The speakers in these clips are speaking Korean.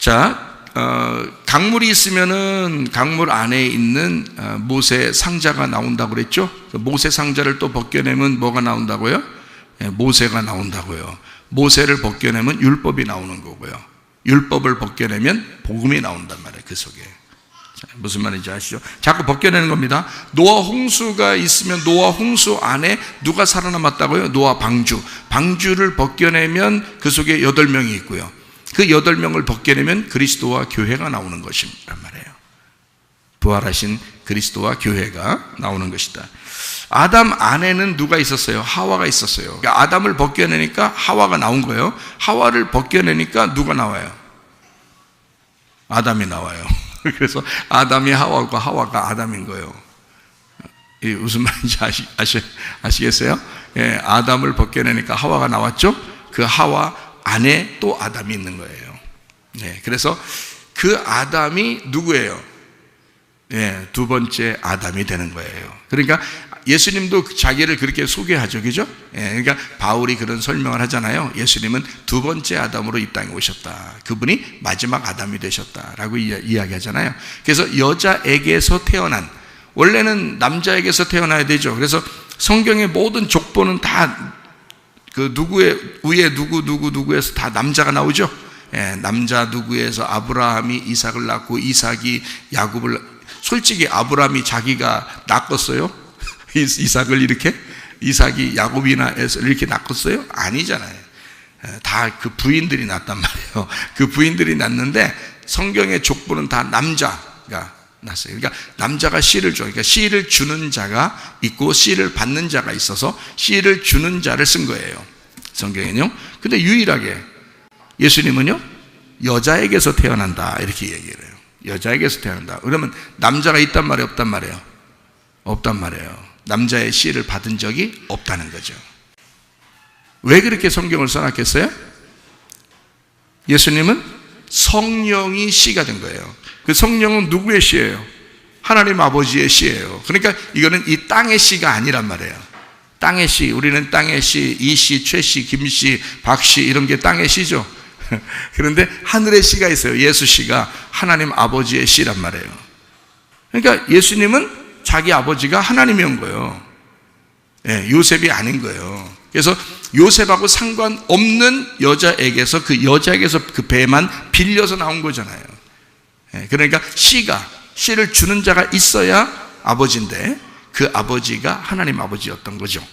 자, 강물이 있으면은 강물 안에 있는 모세 상자가 나온다고 그랬죠? 모세 상자를 또 벗겨내면 뭐가 나온다고요? 모세가 나온다고요. 모세를 벗겨내면 율법이 나오는 거고요. 율법을 벗겨내면 복음이 나온단 말이에요. 그 속에. 자, 무슨 말인지 아시죠? 자꾸 벗겨내는 겁니다. 노아 홍수가 있으면 노아 홍수 안에 누가 살아남았다고요? 노아 방주. 방주를 벗겨내면 그 속에 8명이 있고요. 그 8명을 벗겨내면 그리스도와 교회가 나오는 것이란 말이에요. 부활하신 그리스도와 교회가 나오는 것이다. 아담 안에는 누가 있었어요? 하와가 있었어요. 그러니까 아담을 벗겨내니까 하와가 나온 거예요. 하와를 벗겨내니까 누가 나와요? 아담이 나와요. 그래서 아담이 하와고 하와가 아담인 거예요. 이게 무슨 말인지 아시겠어요? 예, 아담을 벗겨내니까 하와가 나왔죠? 그 하와 안에 또 아담이 있는 거예요. 네, 그래서 그 아담이 누구예요? 네, 두 번째 아담이 되는 거예요. 그러니까 예수님도 자기를 그렇게 소개하죠, 그죠? 네, 그러니까 바울이 그런 설명을 하잖아요. 예수님은 두 번째 아담으로 이 땅에 오셨다. 그분이 마지막 아담이 되셨다라고 이야기하잖아요. 그래서 여자에게서 태어난, 원래는 남자에게서 태어나야 되죠. 그래서 성경의 모든 족보는 다 그 누구의 위에 누구에서 다 남자가 나오죠. 예, 남자 누구에서 아브라함이 이삭을 낳고 이삭이 야곱을, 솔직히 아브라함이 자기가 낳았어요? 이삭을 이렇게? 이삭이 야곱이나 해서 이렇게 낳았어요? 아니잖아요. 다 그 부인들이 낳았단 말이에요. 그 부인들이 낳는데 성경의 족보는 다 남자가 났어요. 그러니까 남자가 씨를 줘. 그러니까 씨를 주는 자가 있고 씨를 받는 자가 있어서 씨를 주는 자를 쓴 거예요. 성경에는요. 근데 유일하게 예수님은요, 여자에게서 태어난다. 이렇게 얘기를 해요. 여자에게서 태어난다. 그러면 남자가 있단 말이에요? 없단 말이에요? 없단 말이에요. 남자의 씨를 받은 적이 없다는 거죠. 왜 그렇게 성경을 써놨겠어요? 예수님은 성령이 씨가 된 거예요. 그 성령은 누구의 씨예요? 하나님 아버지의 씨예요. 그러니까 이거는 이 땅의 씨가 아니란 말이에요. 땅의 씨, 우리는 땅의 씨, 이 씨, 최 씨, 김 씨, 박 씨, 이런 게 땅의 씨죠. 그런데 하늘의 씨가 있어요. 예수 씨가 하나님 아버지의 씨란 말이에요. 그러니까 예수님은 자기 아버지가 하나님이온 거예요. 예, 요셉이 아닌 거예요. 그래서 요셉하고 상관없는 여자에게서, 그 여자에게서 그 배만 빌려서 나온 거잖아요. 그러니까 씨를 주는 자가 있어야 아버지인데 그 아버지가 하나님 아버지였던 거죠.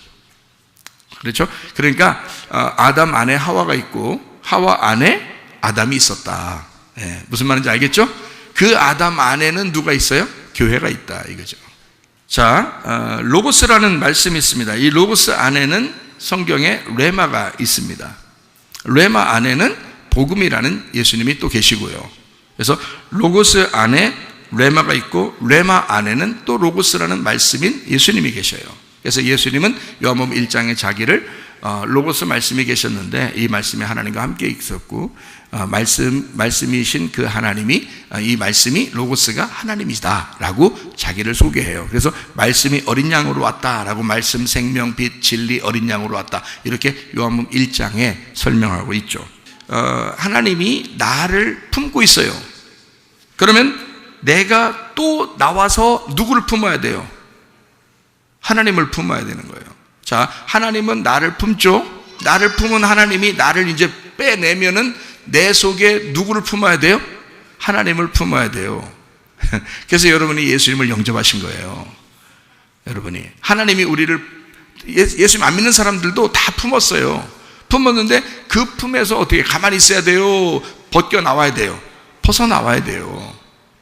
그렇죠? 그러니까 아담 안에 하와가 있고 하와 안에 아담이 있었다. 무슨 말인지 알겠죠? 그 아담 안에는 누가 있어요? 교회가 있다 이거죠. 자, 로고스라는 말씀이 있습니다. 이 로고스 안에는 성경에 레마가 있습니다. 레마 안에는 복음이라는 예수님이 또 계시고요. 그래서 로고스 안에 레마가 있고 레마 안에는 또 로고스라는 말씀인 예수님이 계셔요. 그래서 예수님은 요한복음 1장에 자기를 로고스 말씀이 계셨는데 이 말씀이 하나님과 함께 있었고 말씀이신 그 하나님이 이 말씀이 로고스가 하나님이다 라고 자기를 소개해요. 그래서 말씀이 어린 양으로 왔다 라고 말씀 생명 빛 진리 어린 양으로 왔다 이렇게 요한복음 1장에 설명하고 있죠. 하나님이 나를 품고 있어요. 그러면 내가 또 나와서 누구를 품어야 돼요? 하나님을 품어야 되는 거예요. 자, 하나님은 나를 품죠. 나를 품은 하나님이 나를 이제 빼내면은 내 속에 누구를 품어야 돼요? 하나님을 품어야 돼요. 그래서 여러분이 예수님을 영접하신 거예요. 여러분이 하나님이 우리를, 예수님 안 믿는 사람들도 다 품었어요. 품었는데 그 품에서 어떻게 가만히 있어야 돼요? 벗겨 나와야 돼요. 벗어 나와야 돼요.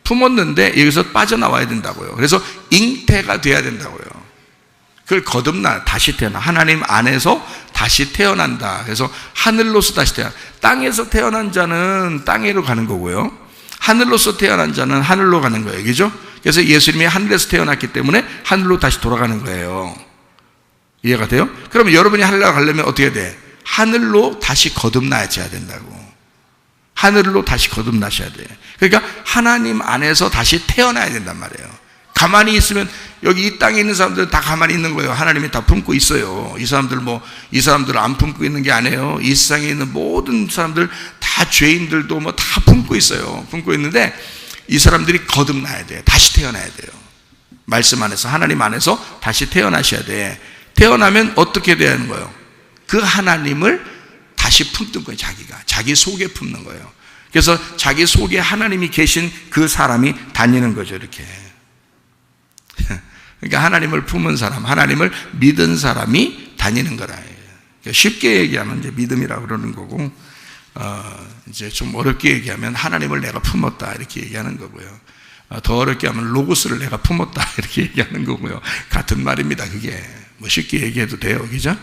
품었는데 여기서 빠져나와야 된다고요. 그래서 잉태가 돼야 된다고요. 그걸 거듭나 다시 태어나. 하나님 안에서 다시 태어난다. 그래서 하늘로서 다시 태어나. 땅에서 태어난 자는 땅으로 가는 거고요. 하늘로서 태어난 자는 하늘로 가는 거예요. 그죠? 그래서 예수님이 하늘에서 태어났기 때문에 하늘로 다시 돌아가는 거예요. 이해가 돼요? 그러면 여러분이 하늘로 가려면 어떻게 돼? 하늘로 다시 거듭나셔야 된다고. 하늘로 다시 거듭나셔야 돼요. 그러니까 하나님 안에서 다시 태어나야 된단 말이에요. 가만히 있으면 여기 이 땅에 있는 사람들은 다 가만히 있는 거예요. 하나님이 다 품고 있어요. 이 사람들을 안 품고 있는 게 아니에요. 이 세상에 있는 모든 사람들 다 죄인들도 뭐 다 품고 있어요. 품고 있는데 이 사람들이 거듭나야 돼요. 다시 태어나야 돼요. 말씀 안에서, 하나님 안에서 다시 태어나셔야 돼. 태어나면 어떻게 돼야 하는 거예요? 그 하나님을 다시 품는 거예요. 자기 속에 품는 거예요. 그래서 자기 속에 하나님이 계신 그 사람이 다니는 거죠. 이렇게. 그러니까 하나님을 품은 사람, 하나님을 믿은 사람이 다니는 거라. 그러니까 쉽게 얘기하면 이제 믿음이라고 그러는 거고, 이제 좀 어렵게 얘기하면 하나님을 내가 품었다 이렇게 얘기하는 거고요. 더 어렵게 하면 로고스를 내가 품었다 이렇게 얘기하는 거고요. 같은 말입니다. 그게 뭐 쉽게 얘기해도 돼요, 그죠?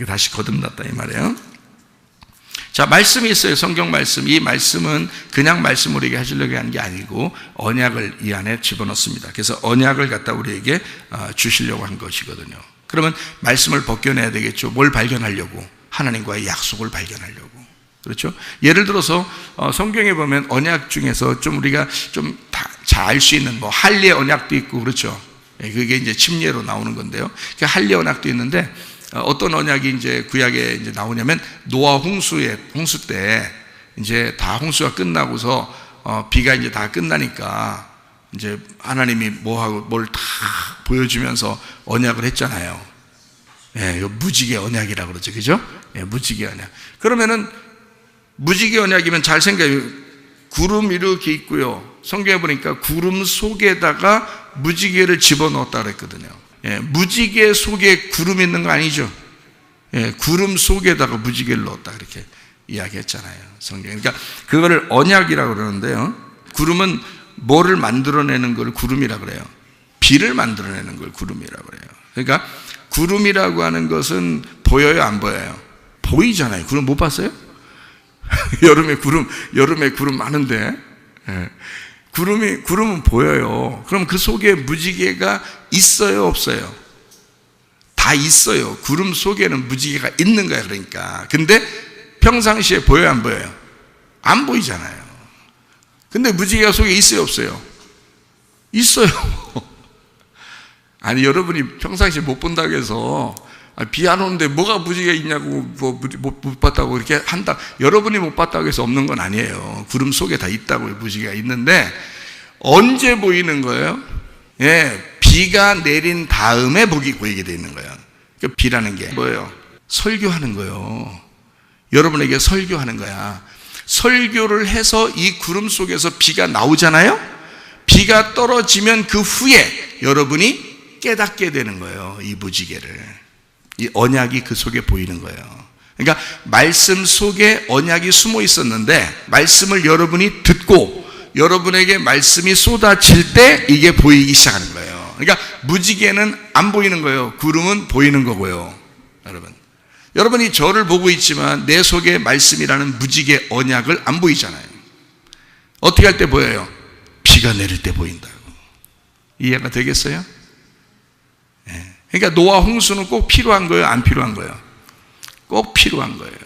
다시 거듭났다 이 말이에요. 자, 말씀이 있어요. 성경 말씀. 이 말씀은 그냥 말씀 우리에게 하시려고 하는 게 아니고 언약을 이 안에 집어넣습니다. 그래서 언약을 갖다 우리에게 주시려고 한 것이거든요. 그러면 말씀을 벗겨내야 되겠죠. 뭘 발견하려고? 하나님과의 약속을 발견하려고. 그렇죠? 예를 들어서 성경에 보면 언약 중에서 좀 우리가 좀 잘 알 수 있는 뭐 할례 언약도 있고 그렇죠? 그게 이제 침례로 나오는 건데요. 그 할례 언약도 있는데 어떤 언약이 이제 구약에 이제 나오냐면 노아 홍수 때 이제 다 홍수가 끝나고서 비가 이제 다 끝나니까 이제 하나님이 뭐하고 뭘 다 보여주면서 언약을 했잖아요. 예, 이거 무지개 언약이라고 그러죠. 그죠? 예, 무지개 언약. 그러면은 무지개 언약이면 잘 생각해요. 구름 이렇게 있고요. 성경에 보니까 구름 속에다가 무지개를 집어넣었다 그랬거든요. 예, 무지개 속에 구름 있는 거 아니죠? 예, 구름 속에다가 무지개를 넣었다 그렇게 이야기했잖아요. 성경. 그러니까 그거를 언약이라고 그러는데요. 구름은 뭐를 만들어내는 걸 구름이라고 그래요? 비를 만들어내는 걸 구름이라고 그래요. 그러니까 구름이라고 하는 것은 보여요, 안 보여요? 보이잖아요. 구름 못 봤어요? 여름에 구름 많은데. 예. 구름은 보여요. 그럼 그 속에 무지개가 있어요, 없어요? 다 있어요. 구름 속에는 무지개가 있는 거야, 그러니까. 근데 평상시에 보여요, 안 보여요? 안 보이잖아요. 근데 무지개가 속에 있어요, 없어요? 있어요. 아니, 여러분이 평상시에 못 본다고 해서 비 안 오는데 뭐가 무지개가 있냐고 못 봤다고 이렇게 한다. 여러분이 못 봤다고 해서 없는 건 아니에요. 구름 속에 다 있다고 무지개가 있는데 언제 보이는 거예요? 예, 비가 내린 다음에 보이게 돼 있는 거예요. 그러니까 비라는 게 뭐예요? 설교하는 거예요. 여러분에게 설교하는 거야. 설교를 해서 이 구름 속에서 비가 나오잖아요. 비가 떨어지면 그 후에 여러분이 깨닫게 되는 거예요. 이 무지개를. 이 언약이 그 속에 보이는 거예요. 그러니까 말씀 속에 언약이 숨어 있었는데 말씀을 여러분이 듣고 여러분에게 말씀이 쏟아질 때 이게 보이기 시작하는 거예요. 그러니까 무지개는 안 보이는 거예요. 구름은 보이는 거고요. 여러분이 저를 보고 있지만 내 속에 말씀이라는 무지개 언약을 안 보이잖아요. 어떻게 할 때 보여요? 비가 내릴 때 보인다고. 이해가 되겠어요? 네. 그러니까 노아 홍수는 꼭 필요한 거예요? 안 필요한 거예요? 꼭 필요한 거예요.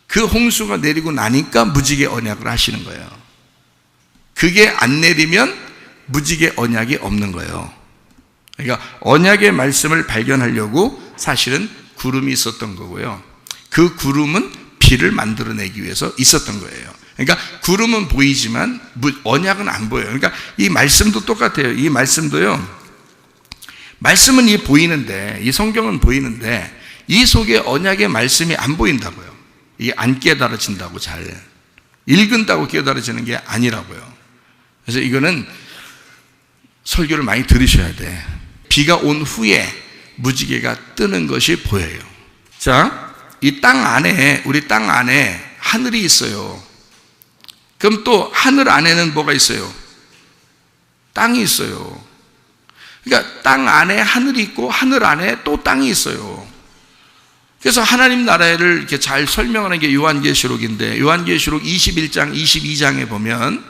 그 홍수가 내리고 나니까 무지개 언약을 하시는 거예요. 그게 안 내리면 무지개 언약이 없는 거예요. 그러니까 언약의 말씀을 발견하려고 사실은 구름이 있었던 거고요. 그 구름은 비를 만들어내기 위해서 있었던 거예요. 그러니까 구름은 보이지만 언약은 안 보여요. 그러니까 이 말씀도 똑같아요. 이 말씀도요. 말씀은 이 보이는데, 이 성경은 보이는데 이 속에 언약의 말씀이 안 보인다고요. 이게 안 깨달아진다고 잘. 읽은다고 깨달아지는 게 아니라고요. 그래서 이거는 설교를 많이 들으셔야 돼. 비가 온 후에 무지개가 뜨는 것이 보여요. 자, 이 땅 안에, 우리 땅 안에 하늘이 있어요. 그럼 또 하늘 안에는 뭐가 있어요? 땅이 있어요. 그러니까 땅 안에 하늘이 있고 하늘 안에 또 땅이 있어요. 그래서 하나님 나라를 이렇게 잘 설명하는 게 요한계시록인데, 요한계시록 21장, 22장에 보면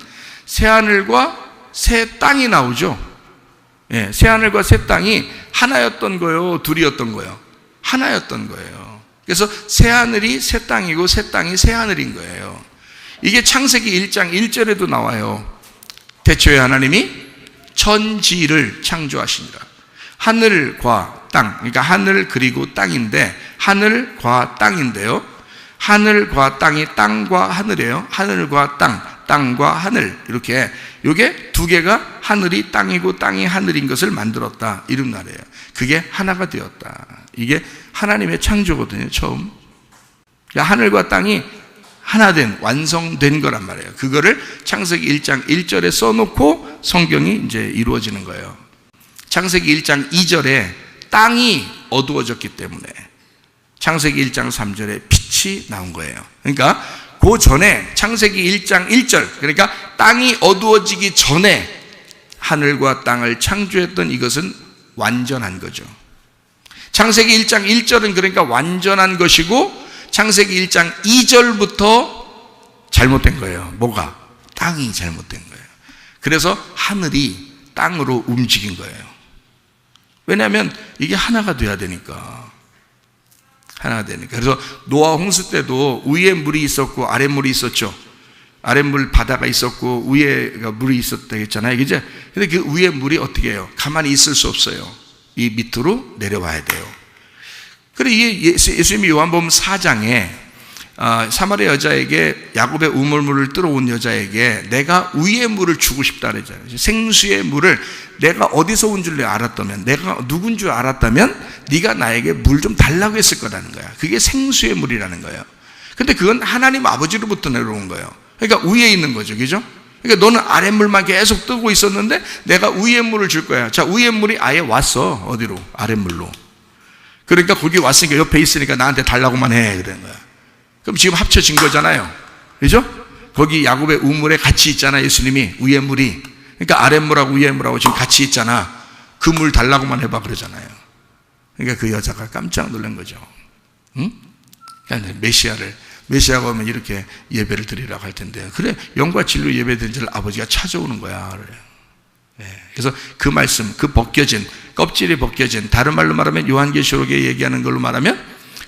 새 하늘과 새 땅이 나오죠. 예, 새 하늘과 새 땅이 하나였던 거요, 둘이었던 거요? 하나였던 거예요. 그래서 새 하늘이 새 땅이고 새 땅이 새 하늘인 거예요. 이게 창세기 1장 1절에도 나와요. 태초에 하나님이 천지를 창조하시니라. 하늘과 땅, 그러니까 하늘 그리고 땅인데, 하늘과 땅인데요, 하늘과 땅이 땅과 하늘이에요. 하늘과 땅, 땅과 하늘, 이렇게 이게 두 개가 하늘이 땅이고 땅이 하늘인 것을 만들었다, 이런 말이에요. 그게 하나가 되었다. 이게 하나님의 창조거든요. 처음 하늘과 땅이 하나 된, 완성된 거란 말이에요. 그거를 창세기 1장 1절에 써놓고 성경이 이제 이루어지는 거예요. 창세기 1장 2절에 땅이 어두워졌기 때문에 창세기 1장 3절에 빛이 나온 거예요. 그러니까 그 전에 창세기 1장 1절, 그러니까 땅이 어두워지기 전에 하늘과 땅을 창조했던 이것은 완전한 거죠. 창세기 1장 1절은 그러니까 완전한 것이고, 창세기 1장 2절부터 잘못된 거예요. 뭐가? 땅이 잘못된 거예요. 그래서 하늘이 땅으로 움직인 거예요. 왜냐하면 이게 하나가 돼야 되니까. 하나가 되니까. 그래서 노아 홍수 때도 위에 물이 있었고 아래 물이 있었죠. 아랫물 바다가 있었고 위에가 물이 있었다 했잖아요. 그죠? 근데 그 위에 물이 어떻게 해요? 가만히 있을 수 없어요. 이 밑으로 내려와야 돼요. 그래, 예수님이 요한복음 4장에 사마리아 여자에게, 야곱의 우물물을 뚫어온 여자에게 내가 위의 물을 주고 싶다 그랬잖아요. 생수의 물을 내가 어디서 온 줄 알았다면, 내가 누군 줄 알았다면 네가 나에게 물 좀 달라고 했을 거라는 거야. 그게 생수의 물이라는 거예요. 근데 그건 하나님 아버지로부터 내려온 거예요. 그러니까 위에 있는 거죠. 그죠? 그러니까 너는 아랫물만 계속 뜨고 있었는데 내가 위의 물을 줄 거야. 자, 위의 물이 아예 왔어. 어디로? 아랫물로. 그러니까 거기 왔으니까, 옆에 있으니까 나한테 달라고만 해, 그런 거야. 그럼 지금 합쳐진 거잖아요. 그죠? 거기 야곱의 우물에 같이 있잖아, 예수님이. 위의 물이. 그러니까 아랫물하고 위의 물하고 지금 같이 있잖아. 그 물 달라고만 해봐, 그러잖아요. 그러니까 그 여자가 깜짝 놀란 거죠. 응? 그러니까 메시아가 오면 이렇게 예배를 드리라고 할 텐데, 그래, 영과 진리로 예배 드린 줄 아버지가 찾아오는 거야. 그래. 네. 그래서 그 말씀, 그 벗겨진, 껍질이 벗겨진, 다른 말로 말하면 요한계시록에 얘기하는 걸로 말하면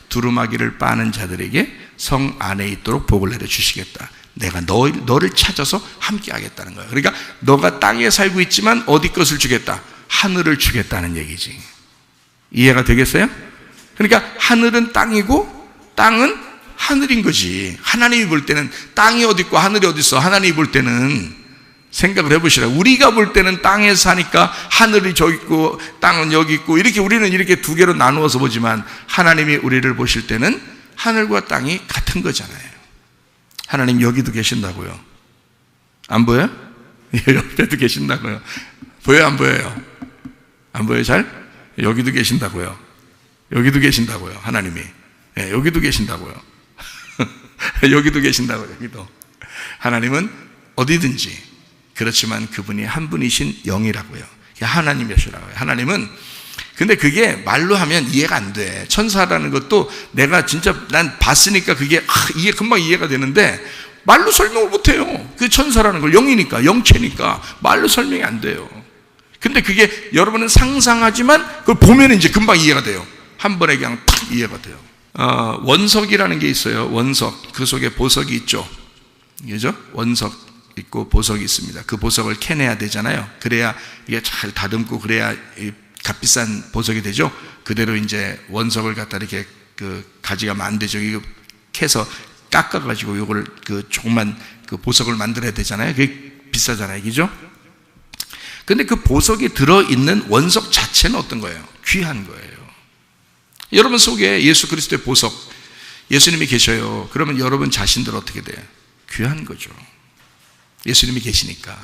두루마기를 빠는 자들에게 성 안에 있도록 복을 내려주시겠다. 내가 너를 찾아서 함께 하겠다는 거야. 그러니까 너가 땅에 살고 있지만 어디 것을 주겠다? 하늘을 주겠다는 얘기지. 이해가 되겠어요? 그러니까 하늘은 땅이고 땅은 하늘인 거지. 하나님이 볼 때는 땅이 어디 있고 하늘이 어디 있어? 하나님이 볼 때는, 생각을 해보시라. 우리가 볼 때는 땅에 사니까 하늘이 저기 있고 땅은 여기 있고, 이렇게 우리는 이렇게 두 개로 나누어서 보지만 하나님이 우리를 보실 때는 하늘과 땅이 같은 거잖아요. 하나님 여기도 계신다고요. 안 보여요? 옆에도 계신다고요. 보여요, 안 보여요? 안 보여요, 잘? 여기도 계신다고요. 여기도 계신다고요, 하나님이. 네, 여기도 계신다고요. 여기도 계신다고요, 여기도. 하나님은 어디든지, 그렇지만 그분이 한 분이신 영이라고요. 하나님이시라고요. 하나님은, 근데 그게 말로 하면 이해가 안 돼. 천사라는 것도 내가 진짜 난 봤으니까 그게 이게 금방 이해가 되는데 말로 설명을 못 해요. 그 천사라는 걸, 영이니까, 영체니까 말로 설명이 안 돼요. 근데 그게 여러분은 상상하지만 그걸 보면 이제 금방 이해가 돼요. 한 번에 그냥 탁 이해가 돼요. 원석이라는 게 있어요. 원석. 그 속에 보석이 있죠. 그죠? 원석 있고 보석이 있습니다. 그 보석을 캐내야 되잖아요. 그래야 이게 잘 다듬고 그래야 값비싼 보석이 되죠. 그대로 이제 원석을 갖다 이렇게 그 가지가 안 되죠. 이거 캐서 깎아가지고 요걸 그 조그만 그 보석을 만들어야 되잖아요. 그게 비싸잖아요. 그죠? 근데 그 보석이 들어있는 원석 자체는 어떤 거예요? 귀한 거예요. 여러분 속에 예수 그리스도의 보석, 예수님이 계셔요. 그러면 여러분 자신들 어떻게 돼요? 귀한 거죠. 예수님이 계시니까.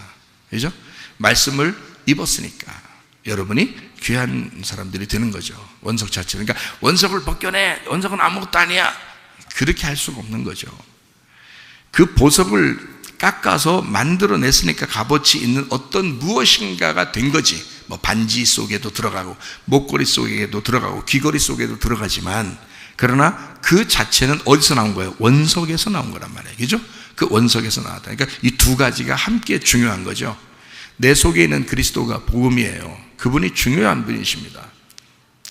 그죠? 말씀을 입었으니까 여러분이 귀한 사람들이 되는 거죠. 원석 자체. 그러니까 원석을 벗겨내, 원석은 아무것도 아니야, 그렇게 할 수가 없는 거죠. 그 보석을 깎아서 만들어냈으니까 값어치 있는 어떤 무엇인가가 된 거지. 뭐 반지 속에도 들어가고 목걸이 속에도 들어가고 귀걸이 속에도 들어가지만, 그러나 그 자체는 어디서 나온 거예요? 원석에서 나온 거란 말이에요. 그죠? 그 원석에서 나왔다. 그러니까 이 두 가지가 함께 중요한 거죠. 내 속에 있는 그리스도가 복음이에요. 그분이 중요한 분이십니다.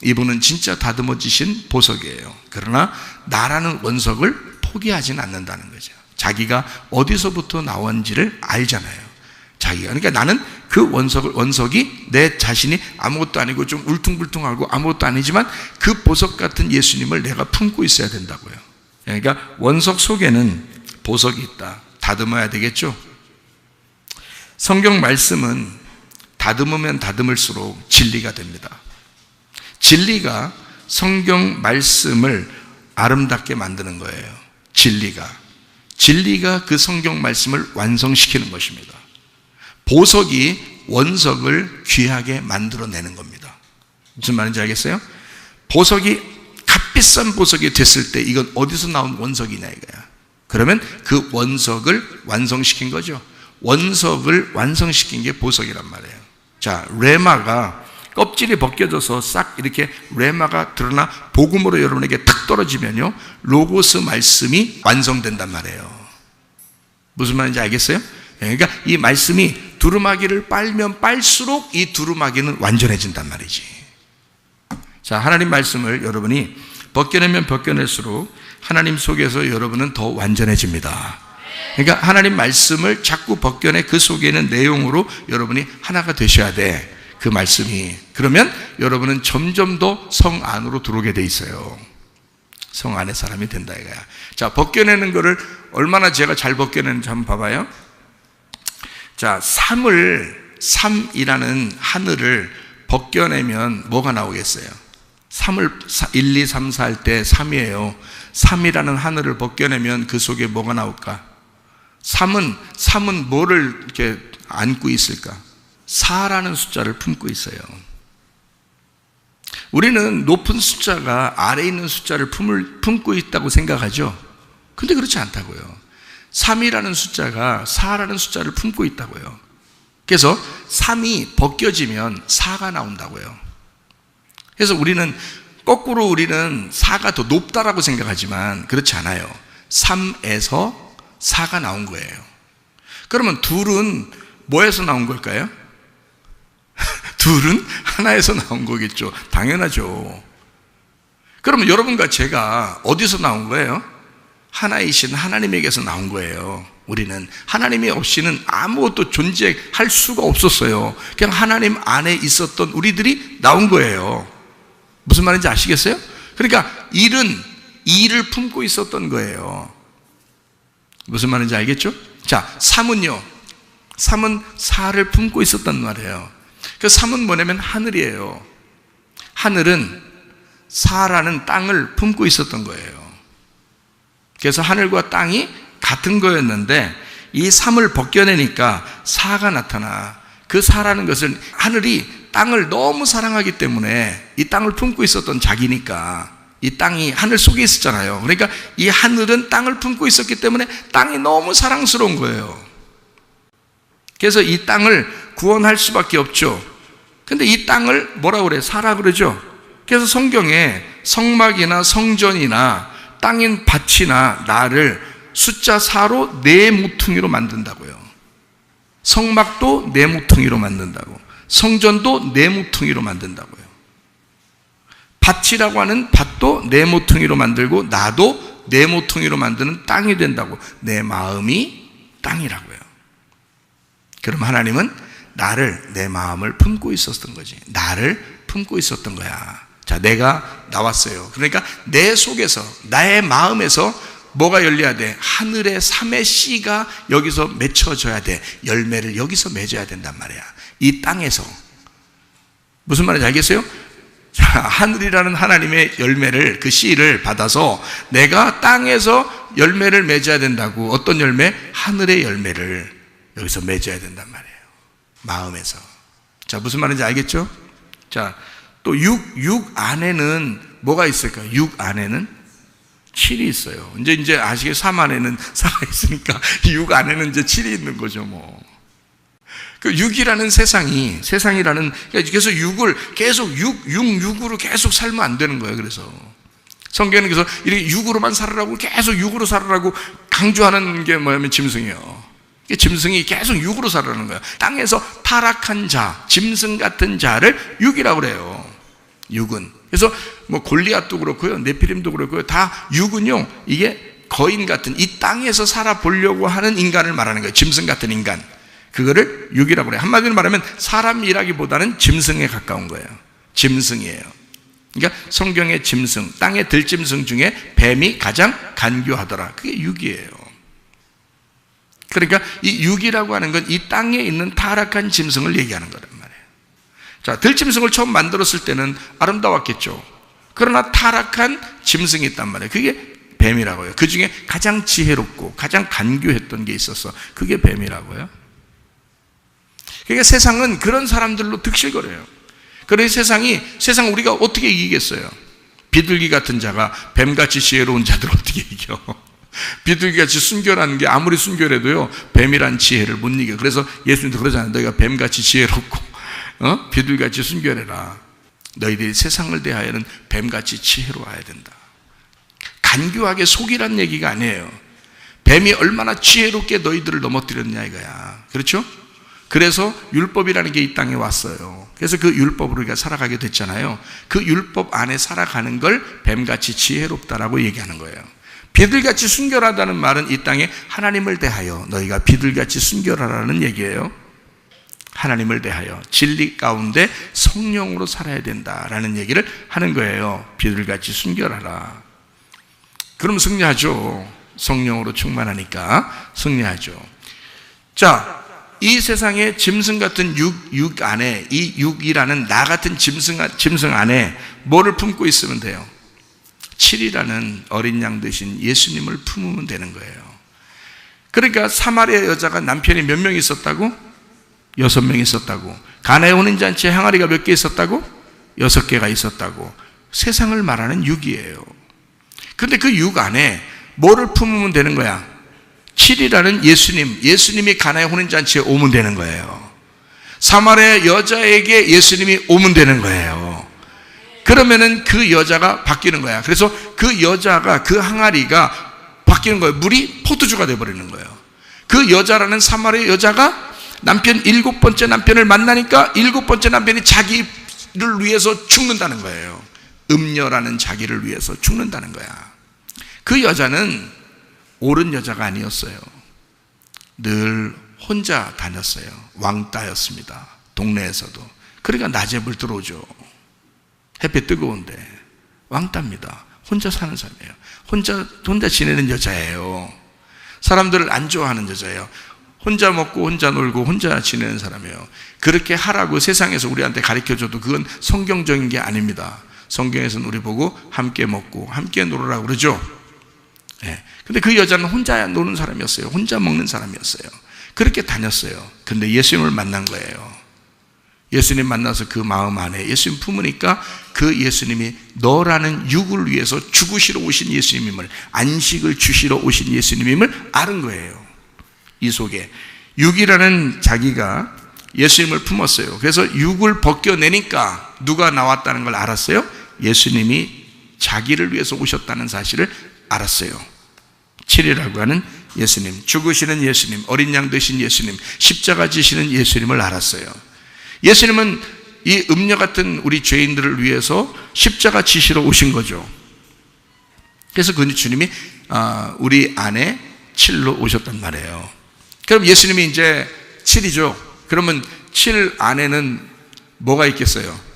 이분은 진짜 다듬어지신 보석이에요. 그러나 나라는 원석을 포기하지는 않는다는 거죠. 자기가 어디서부터 나온지를 알잖아요. 자기가. 그러니까 나는 그 원석이 내 자신이 아무것도 아니고 좀 울퉁불퉁하고 아무것도 아니지만 그 보석 같은 예수님을 내가 품고 있어야 된다고요. 그러니까 원석 속에는 보석이 있다. 다듬어야 되겠죠? 성경 말씀은 다듬으면 다듬을수록 진리가 됩니다. 진리가 성경 말씀을 아름답게 만드는 거예요. 진리가 그 성경 말씀을 완성시키는 것입니다. 보석이 원석을 귀하게 만들어내는 겁니다. 무슨 말인지 알겠어요? 보석이 값비싼 보석이 됐을 때 이건 어디서 나온 원석이냐 이거야. 그러면 그 원석을 완성시킨 거죠. 원석을 완성시킨 게 보석이란 말이에요. 자, 레마가 껍질이 벗겨져서 싹 이렇게 레마가 드러나 복음으로 여러분에게 탁 떨어지면요, 로고스 말씀이 완성된단 말이에요. 무슨 말인지 알겠어요? 그러니까 이 말씀이 두루마기를 빨면 빨수록 이 두루마기는 완전해진단 말이지. 자, 하나님 말씀을 여러분이 벗겨내면 벗겨낼수록 하나님 속에서 여러분은 더 완전해집니다. 그러니까 하나님 말씀을 자꾸 벗겨내 그 속에 있는 내용으로 여러분이 하나가 되셔야 돼. 그 말씀이. 그러면 여러분은 점점 더 성 안으로 들어오게 돼 있어요. 성 안의 사람이 된다 이거야. 자, 벗겨내는 거를 얼마나 제가 잘 벗겨내는지 한번 봐봐요. 자, 삼이라는 하늘을 벗겨내면 뭐가 나오겠어요? 1, 2, 3, 4 할 때 3이에요. 3이라는 하늘을 벗겨내면 그 속에 뭐가 나올까? 3은 뭐를 이렇게 안고 있을까? 4라는 숫자를 품고 있어요. 우리는 높은 숫자가 아래에 있는 숫자를 품고 있다고 생각하죠. 근데 그렇지 않다고요. 3이라는 숫자가 4라는 숫자를 품고 있다고요. 그래서 3이 벗겨지면 4가 나온다고요. 그래서 우리는 거꾸로 우리는 4가 더 높다라고 생각하지만 그렇지 않아요. 3에서 4가 나온 거예요. 그러면 둘은 뭐에서 나온 걸까요? 둘은 하나에서 나온 거겠죠. 당연하죠. 그러면 여러분과 제가 어디서 나온 거예요? 하나이신 하나님에게서 나온 거예요. 우리는 하나님이 없이는 아무것도 존재할 수가 없었어요. 그냥 하나님 안에 있었던 우리들이 나온 거예요. 무슨 말인지 아시겠어요? 그러니까 일을 품고 있었던 거예요. 무슨 말인지 알겠죠? 자, 3은요. 3은 4를 품고 있었단 말이에요. 그 3은 뭐냐면 하늘이에요. 하늘은 4라는 땅을 품고 있었던 거예요. 그래서 하늘과 땅이 같은 거였는데 이 3을 벗겨내니까 4가 나타나. 그 4라는 것은 하늘이 땅을 너무 사랑하기 때문에 이 땅을 품고 있었던 자기니까 이 땅이 하늘 속에 있었잖아요. 그러니까 이 하늘은 땅을 품고 있었기 때문에 땅이 너무 사랑스러운 거예요. 그래서 이 땅을 구원할 수밖에 없죠. 근데 이 땅을 뭐라고 그래요? 사라 그러죠. 그래서 성경에 성막이나 성전이나 땅인 밭이나 나를 숫자 4로 네 모퉁이로 만든다고요. 성막도 네 모퉁이로 만든다고, 성전도 네 모퉁이로 만든다고요. 밭이라고 하는 밭도 네 모퉁이로 만들고 나도 네 모퉁이로 만드는 땅이 된다고. 내 마음이 땅이라고요. 그럼 하나님은 나를, 내 마음을 품고 있었던 거지. 나를 품고 있었던 거야. 자, 내가 나왔어요. 그러니까 내 속에서, 나의 마음에서 뭐가 열려야 돼? 하늘의 3의 씨가 여기서 맺혀져야 돼. 열매를 여기서 맺어야 된단 말이야. 이 땅에서. 무슨 말인지 알겠어요? 자, 하늘이라는 하나님의 열매를, 그 씨를 받아서 내가 땅에서 열매를 맺어야 된다고. 어떤 열매? 하늘의 열매를 여기서 맺어야 된단 말이에요. 마음에서. 자, 무슨 말인지 알겠죠? 자, 또 육 안에는 뭐가 있을까요? 6 안에는 7이 있어요. 이제 아시게 3 안에는 4가 있으니까 6 안에는 이제 7이 있는 거죠, 뭐. 그 6이라는 세상이라는, 그래서 6을 계속 6으로 계속 살면 안 되는 거예요. 그래서 성경은 그래서 이렇게 6으로만 살으라고, 계속 6으로 살으라고 강조하는 게 뭐냐면 짐승이에요. 짐승이 계속 6으로 살아라는 거야. 땅에서 타락한 자, 짐승 같은 자를 6이라고 그래요. 6은. 그래서 뭐 골리앗도 그렇고요, 네피림도 그렇고요, 다 6은요, 이게 거인 같은 이 땅에서 살아보려고 하는 인간을 말하는 거예요. 짐승 같은 인간. 그거를 육이라고 그래요. 한마디로 말하면 사람이라기보다는 짐승에 가까운 거예요. 짐승이에요. 그러니까 성경의 짐승, 땅의 들짐승 중에 뱀이 가장 간교하더라. 그게 육이에요. 그러니까 이 육이라고 하는 건 이 땅에 있는 타락한 짐승을 얘기하는 거란 말이에요. 자, 들짐승을 처음 만들었을 때는 아름다웠겠죠. 그러나 타락한 짐승이 있단 말이에요. 그게 뱀이라고요. 그 중에 가장 지혜롭고 가장 간교했던 게 있어서 그게 뱀이라고요. 그러니까 세상은 그런 사람들로 득실거려요. 그래서 세상 우리가 어떻게 이기겠어요? 비둘기 같은 자가 뱀같이 지혜로운 자들 어떻게 이겨? 비둘기같이 순결한 게 아무리 순결해도요, 뱀이란 지혜를 못 이겨. 그래서 예수님도 그러잖아요. 너희가 뱀같이 지혜롭고 비둘기같이 순결해라. 너희들이 세상을 대하여는 뱀같이 지혜로워야 된다. 간교하게 속이란 얘기가 아니에요. 뱀이 얼마나 지혜롭게 너희들을 넘어뜨렸냐 이거야. 그렇죠? 그래서 율법이라는 게 이 땅에 왔어요. 그래서 그 율법으로 우리가 살아가게 됐잖아요. 그 율법 안에 살아가는 걸 뱀같이 지혜롭다라고 얘기하는 거예요. 비둘기같이 순결하다는 말은 이 땅에 하나님을 대하여 너희가 비둘기같이 순결하라는 얘기예요. 하나님을 대하여 진리 가운데 성령으로 살아야 된다라는 얘기를 하는 거예요. 비둘기같이 순결하라. 그럼 승리하죠. 성령으로 충만하니까 승리하죠. 자, 이 세상에 짐승 같은 육 안에, 이 육이라는 나 같은 짐승 안에 뭐를 품고 있으면 돼요? 7이라는 어린 양 되신 예수님을 품으면 되는 거예요. 그러니까 사마리아 여자가 남편이 몇 명 있었다고? 6명 있었다고. 가나의 혼인잔치에 항아리가 몇 개 있었다고? 6개가 있었다고. 세상을 말하는 육이에요. 근데 그 육 안에 뭐를 품으면 되는 거야? 7이라는 예수님이 가나의 혼인잔치에 오면 되는 거예요. 사마리아 여자에게 예수님이 오면 되는 거예요. 그러면은 그 여자가 바뀌는 거야. 그래서 그 여자가, 그 항아리가 바뀌는 거예요. 물이 포도주가 되어버리는 거예요. 그 여자라는 사마리아 여자가 남편 7번째 남편을 만나니까 7번째 남편이 자기를 위해서 죽는다는 거예요. 음녀라는 자기를 위해서 죽는다는 거야. 그 여자는 옳은 여자가 아니었어요. 늘 혼자 다녔어요. 왕따였습니다. 동네에서도. 그러니까 낮에 물 들어오죠. 햇빛 뜨거운데 왕따입니다. 혼자 사는 사람이에요. 혼자 지내는 여자예요. 사람들을 안 좋아하는 여자예요. 혼자 먹고 혼자 놀고 혼자 지내는 사람이에요. 그렇게 하라고 세상에서 우리한테 가르쳐줘도 그건 성경적인 게 아닙니다. 성경에서는 우리 보고 함께 먹고 함께 놀으라고 그러죠. 네. 근데 그 여자는 혼자 노는 사람이었어요. 혼자 먹는 사람이었어요. 그렇게 다녔어요. 근데 예수님을 만난 거예요. 예수님 만나서 그 마음 안에 예수님 품으니까 그 예수님이 너라는 육을 위해서 죽으시러 오신 예수님임을, 안식을 주시러 오신 예수님임을 아는 거예요. 이 속에 육이라는 자기가 예수님을 품었어요. 그래서 육을 벗겨내니까 누가 나왔다는 걸 알았어요? 예수님이 자기를 위해서 오셨다는 사실을 알았어요. 7이라고 하는 예수님, 죽으시는 예수님, 어린 양 되신 예수님, 십자가 지시는 예수님을 알았어요. 예수님은 이 음녀 같은 우리 죄인들을 위해서 십자가 지시러 오신 거죠. 그래서 그 주님이 우리 안에 7로 오셨단 말이에요. 그럼 예수님이 이제 7이죠. 그러면 7 안에는 뭐가 있겠어요?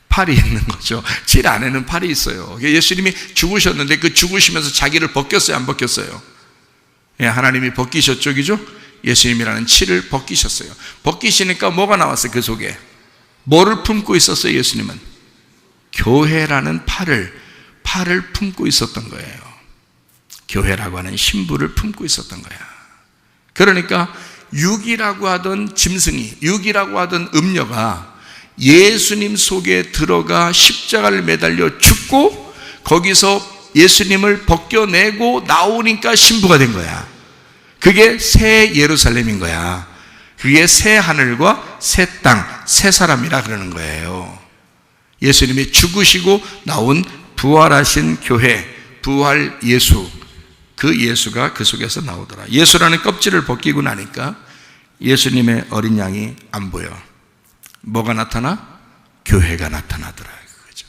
8이 있는 거죠. 7 안에는 8이 있어요. 예수님이 죽으셨는데 그 죽으시면서 자기를 벗겼어요? 안 벗겼어요? 예, 하나님이 벗기셨죠, 그죠? 예수님이라는 7을 벗기셨어요. 벗기시니까 뭐가 나왔어요? 그 속에 뭐를 품고 있었어요? 예수님은 교회라는 팔을 품고 있었던 거예요. 교회라고 하는 신부를 품고 있었던 거야. 그러니까 육이라고 하던 짐승이, 육이라고 하던 음녀가 예수님 속에 들어가 십자가를 매달려 죽고 거기서 예수님을 벗겨내고 나오니까 신부가 된 거야. 그게 새 예루살렘인 거야. 그게 새 하늘과 새 땅, 새 사람이라 그러는 거예요. 예수님이 죽으시고 나온 부활하신 교회, 부활 예수, 그 예수가 그 속에서 나오더라. 예수라는 껍질을 벗기고 나니까 예수님의 어린 양이 안 보여. 뭐가 나타나? 교회가 나타나더라. 그거죠.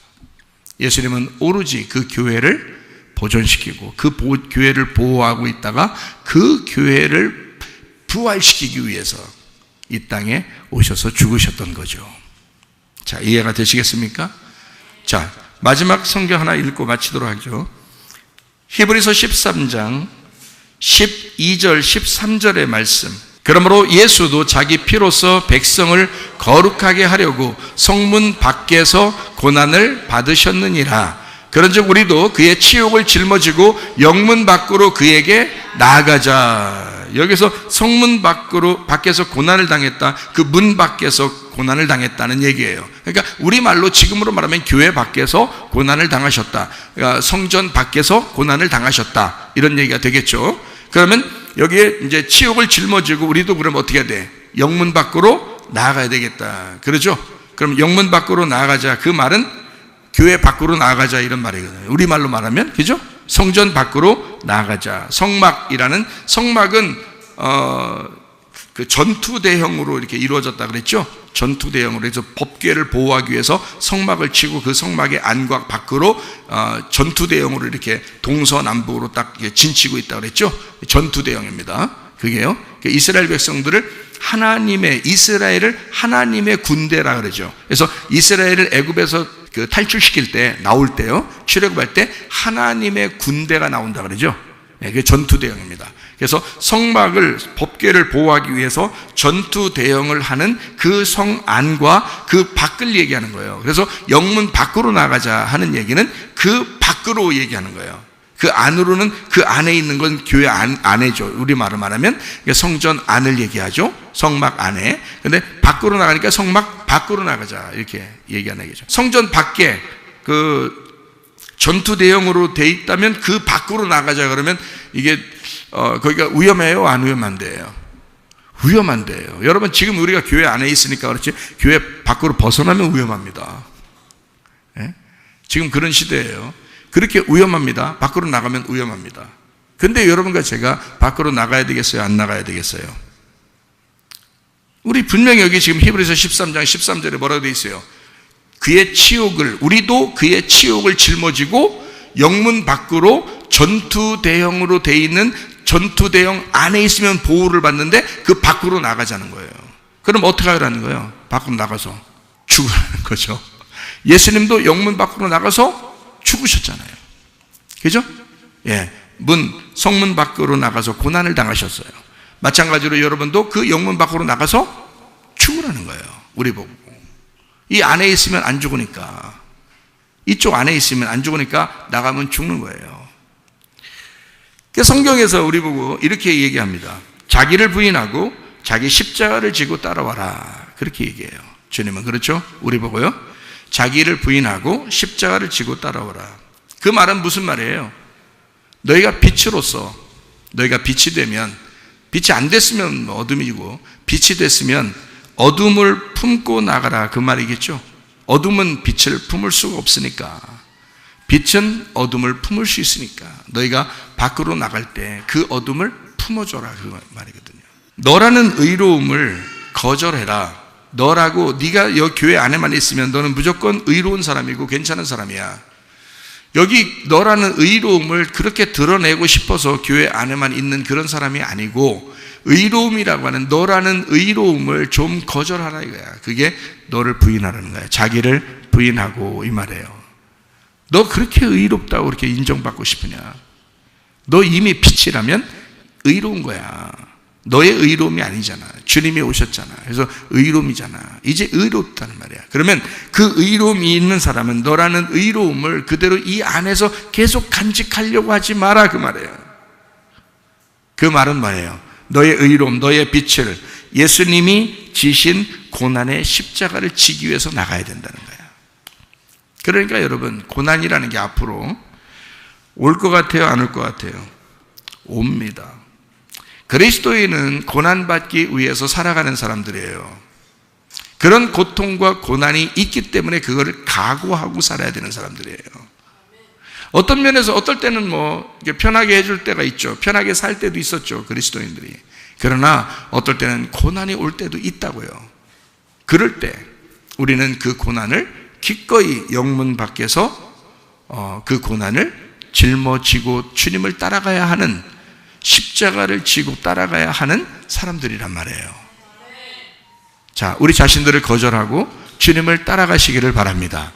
예수님은 오로지 그 교회를 보존시키고 그 교회를 보호하고 있다가 그 교회를 부활시키기 위해서 이 땅에 오셔서 죽으셨던 거죠. 자, 이해가 되시겠습니까? 자, 마지막 성경 하나 읽고 마치도록 하죠. 히브리서 13장 12절 13절의 말씀. 그러므로 예수도 자기 피로써 백성을 거룩하게 하려고 성문 밖에서 고난을 받으셨느니라. 그런즉 우리도 그의 치욕을 짊어지고 영문 밖으로 그에게 나아가자. 여기서 성문 밖에서 고난을 당했다. 그 문 밖에서 고난을 당했다는 얘기예요. 그러니까 우리말로 지금으로 말하면 교회 밖에서 고난을 당하셨다. 그러니까 성전 밖에서 고난을 당하셨다. 이런 얘기가 되겠죠. 그러면 여기에 이제 치욕을 짊어지고 우리도 그럼 어떻게 해야 돼? 영문 밖으로 나아가야 되겠다. 그러죠? 그럼 영문 밖으로 나아가자. 그 말은 교회 밖으로 나아가자 이런 말이거든요. 우리말로 말하면, 그죠? 성전 밖으로 나아가자. 성막이라는, 성막은 그 전투 대형으로 이렇게 이루어졌다 그랬죠? 전투 대형으로 해서 법궤를 보호하기 위해서 성막을 치고 그 성막의 안과 밖으로 전투 대형으로 이렇게 동서남북으로 딱 진치고 있다 그랬죠? 전투 대형입니다. 그게요. 이스라엘 백성들을 이스라엘을 하나님의 군대라 그러죠. 그래서 이스라엘을 애굽에서 그 탈출시킬 때, 나올 때요, 출애굽할 때 하나님의 군대가 나온다 그러죠. 그게 전투 대형입니다. 그래서 성막을, 법궤를 보호하기 위해서 전투 대형을 하는 그 성 안과 그 밖을 얘기하는 거예요. 그래서 영문 밖으로 나가자 하는 얘기는 그 밖으로 얘기하는 거예요. 그 안으로는, 그 안에 있는 건 교회 안에죠. 우리말로 말하면 성전 안을 얘기하죠. 성막 안에. 근데 밖으로 나가니까 성막 밖으로 나가자 이렇게 얘기하는 얘기죠. 성전 밖에 그 전투 대형으로 돼 있다면 그 밖으로 나가자 그러면 이게 거기가 위험해요, 안 위험한데요? 위험한데요. 여러분, 지금 우리가 교회 안에 있으니까 그렇지 교회 밖으로 벗어나면 위험합니다. 예? 지금 그런 시대예요. 그렇게 위험합니다. 밖으로 나가면 위험합니다. 근데 여러분과 제가 밖으로 나가야 되겠어요? 안 나가야 되겠어요? 우리 분명히 여기 지금 히브리서 13장 13절에 뭐라고 되어 있어요? 우리도 그의 치욕을 짊어지고 영문 밖으로 전투 대형으로 되어 있는 전투 대형 안에 있으면 보호를 받는데 그 밖으로 나가자는 거예요. 그럼 어떻게 하라는 거예요? 밖으로 나가서 죽으라는 거죠. 예수님도 영문 밖으로 나가서 죽으셨잖아요. 그죠? 예. 성문 밖으로 나가서 고난을 당하셨어요. 마찬가지로 여러분도 그 영문 밖으로 나가서 죽으라는 거예요. 우리 보고. 이 안에 있으면 안 죽으니까. 이쪽 안에 있으면 안 죽으니까 나가면 죽는 거예요. 성경에서 우리 보고 이렇게 얘기합니다. 자기를 부인하고 자기 십자가를 지고 따라와라. 그렇게 얘기해요. 주님은 그렇죠? 우리 보고요. 자기를 부인하고 십자가를 지고 따라오라. 그 말은 무슨 말이에요? 너희가 빛으로서, 너희가 빛이 되면, 빛이 안 됐으면 어둠이고 빛이 됐으면 어둠을 품고 나가라. 그 말이겠죠? 어둠은 빛을 품을 수가 없으니까, 빛은 어둠을 품을 수 있으니까 너희가 밖으로 나갈 때 그 어둠을 품어줘라. 그 말이거든요. 너라는 의로움을 거절해라. 네가 여기 교회 안에만 있으면 너는 무조건 의로운 사람이고 괜찮은 사람이야. 여기 너라는 의로움을 그렇게 드러내고 싶어서 교회 안에만 있는 그런 사람이 아니고, 의로움이라고 하는 너라는 의로움을 좀 거절하라 이거야. 그게 너를 부인하라는 거야. 자기를 부인하고 이 말이에요. 너 그렇게 의롭다고 그렇게 인정받고 싶으냐? 너 이미 빛이라면 의로운 거야. 너의 의로움이 아니잖아. 주님이 오셨잖아. 그래서 의로움이잖아. 이제 의롭다는 말이야. 그러면 그 의로움이 있는 사람은 너라는 의로움을 그대로 이 안에서 계속 간직하려고 하지 마라. 그 말이에요. 그 말은 뭐예요? 너의 의로움, 너의 빛을 예수님이 지신 고난의 십자가를 지기 위해서 나가야 된다는 거야. 그러니까 여러분, 고난이라는 게 앞으로 올 것 같아요? 안 올 것 같아요? 옵니다. 그리스도인은 고난받기 위해서 살아가는 사람들이에요. 그런 고통과 고난이 있기 때문에 그거를 각오하고 살아야 되는 사람들이에요. 어떤 면에서 어떨 때는 편하게 해줄 때가 있죠. 편하게 살 때도 있었죠, 그리스도인들이. 그러나 어떨 때는 고난이 올 때도 있다고요. 그럴 때 우리는 그 고난을 기꺼이 영문 밖에서 그 고난을 짊어지고 주님을 따라가야 하는 십자가를 지고 따라가야 하는 사람들이란 말이에요. 자, 우리 자신들을 거절하고 주님을 따라가시기를 바랍니다.